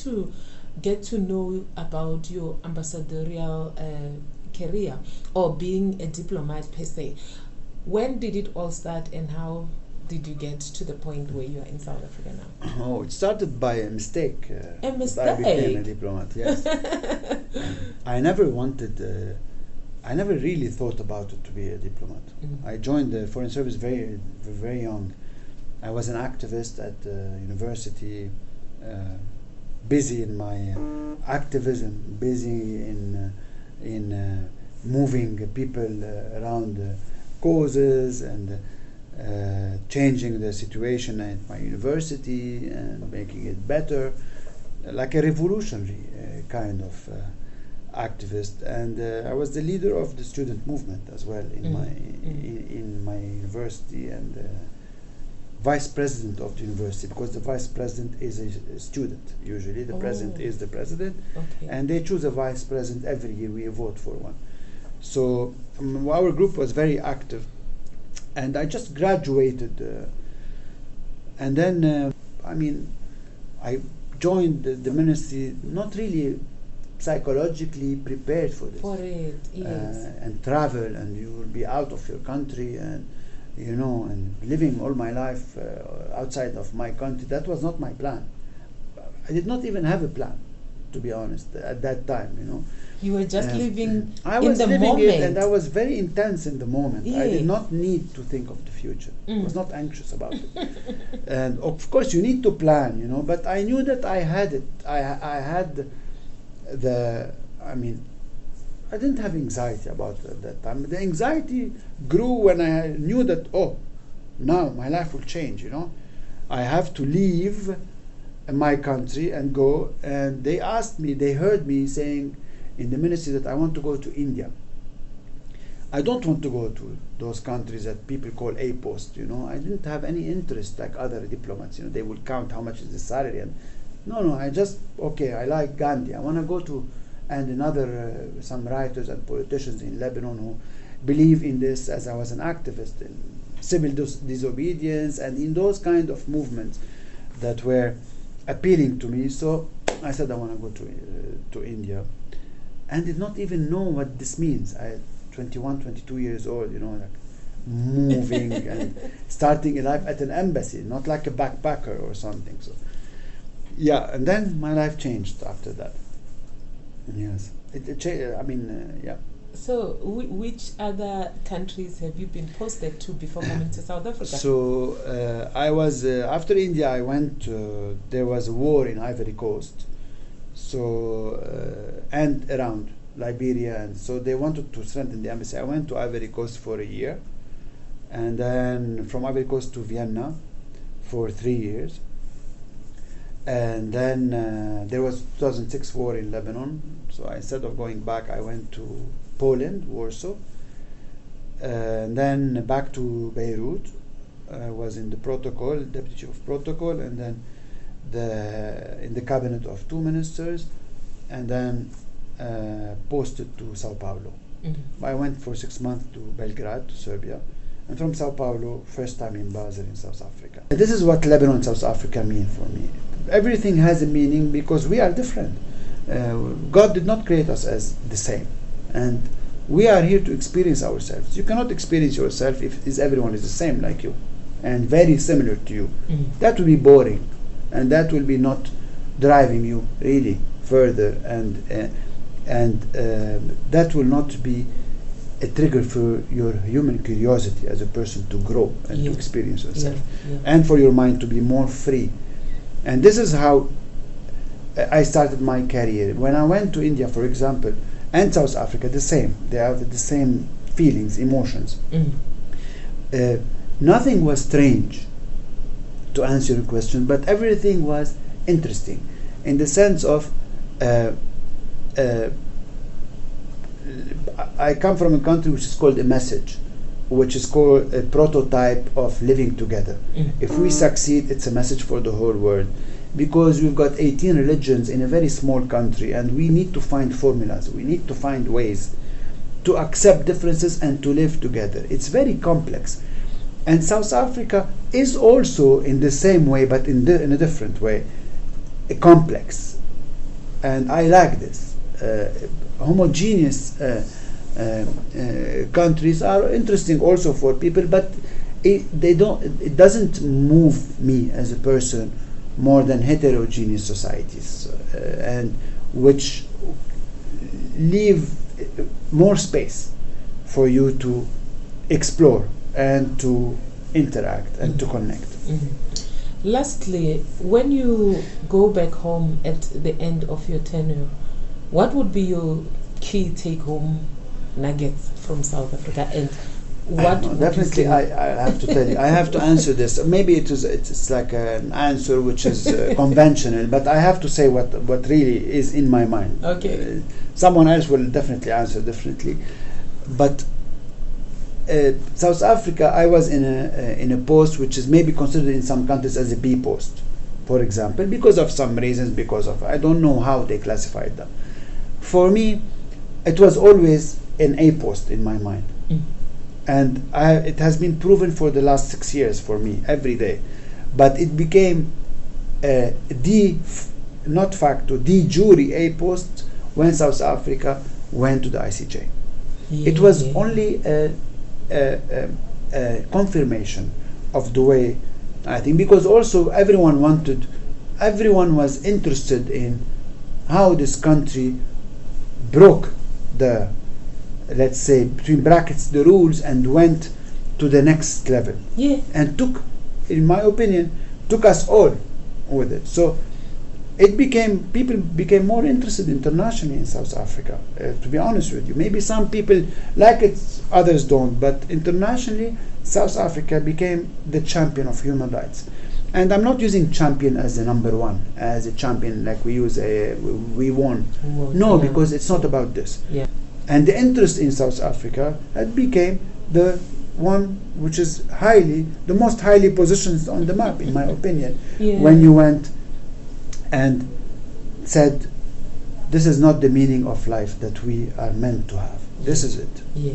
to get to know about your ambassadorial career or being a diplomat per se. When did it all start, and how did you get to the point where you are in South Africa now? Oh, it started by a mistake. A mistake? I became a diplomat, yes. I never wanted, I never really thought about it to be a diplomat. I joined the Foreign Service very, very young. I was an activist at university, busy in my activism, busy in moving people around causes and changing the situation at my university and making it better, like a revolutionary kind of activist. And I was the leader of the student movement as well in my university, and vice president of the university, because the vice president is a student. Usually the president is the president, and they choose a vice president every year. We vote for one. So our group was very active, and I just graduated, and then I joined the ministry not really psychologically prepared for this. For it, yes. And travel, and you will be out of your country, and and living all my life outside of my country. That was not my plan. I did not even have a plan, to be honest, at that time. You were just living I was in the living moment. it, and I was very intense in the moment. Yeah. I did not need to think of the future. I was not anxious about it. And of course you need to plan, but I knew that I had it. I had I didn't have anxiety about it at that time. The anxiety grew when I knew that, now my life will change, I have to leave my country and go. And they heard me saying in the ministry that I want to go to India. I don't want to go to those countries that people call A post, I didn't have any interest like other diplomats, they will count how much is the salary. And no, I just, I like Gandhi. I want to go to, and another, some writers and politicians in Lebanon who believe in this, as I was an activist in civil disobedience and in those kind of movements that were appealing to me. So I said I want to go to India, and did not even know what this means. I 21, 22 years old, like moving and starting a life at an embassy, not like a backpacker or something. So yeah, and then my life changed after that. Yes, it changed. Yeah. So, which other countries have you been posted to before coming to South Africa? So, I was after India. I went. There was a war in Ivory Coast, so and around Liberia, and so they wanted to strengthen the embassy. I went to Ivory Coast for a year, and then from Ivory Coast to Vienna for 3 years. And then there was 2006 war in Lebanon, so instead of going back, I went to Poland, Warsaw, and then back to Beirut. I was in the protocol, deputy chief of protocol, and then in the cabinet of 2 ministers, and then posted to Sao Paulo. I went for 6 months to Belgrade, to Serbia, and from Sao Paulo, first time in Basel in South Africa. This is what Lebanon and South Africa mean for me. Everything has a meaning because we are different. God did not create us as the same, and we are here to experience ourselves. You cannot experience yourself if everyone is the same like you and very similar to you. That will be boring, and that will be not driving you really further, and that will not be a trigger for your human curiosity as a person to grow and to experience yourself, and for your mind to be more free. And this is how I started my career. When I went to India, for example, and South Africa, the same. They have the same feelings, emotions. Nothing was strange, to answer your question, but everything was interesting in the sense of I come from a country which is called a message, which is called a prototype of living together. If we succeed, it's a message for the whole world, because we've got 18 religions in a very small country, and we need to find formulas, we need to find ways to accept differences and to live together. It's very complex. And South Africa is also in the same way, but in a different way, complex. and I like this. Homogeneous countries are interesting also for people, but it doesn't move me as a person more than heterogeneous societies, and which leave more space for you to explore and to interact and to connect. Lastly, when you go back home at the end of your tenure, what would be your key take-home nuggets from South Africa, and what would definitely you say? I have to tell you, I have to answer this. Maybe it's like an answer which is conventional, but I have to say what really is in my mind. Okay. Someone else will definitely answer differently, but South Africa, I was in a post which is maybe considered in some countries as a B post, for example, because of some reasons, because of I don't know how they classified them. For me, it was always an A post in my mind. And it has been proven for the last 6 years for me every day, but it became not facto, de jure A post when South Africa went to the ICJ. Yeah. It was only a confirmation of the way I think, because also everyone was interested in how this country broke the, let's say, between brackets, the rules, and went to the next level. Yeah. And took, in my opinion, took us all with it. So people became more interested internationally in South Africa, to be honest with you. Maybe some people like it, others don't, but internationally, South Africa became the champion of human rights. And I'm not using champion as the number one, as a champion like we use we won. No, yeah. because it's not about this. Yeah. And the interest in South Africa, it became the one which is the most highly positioned on the map, in my opinion. Yeah. When you went and said, this is not the meaning of life that we are meant to have. This is it. Yeah.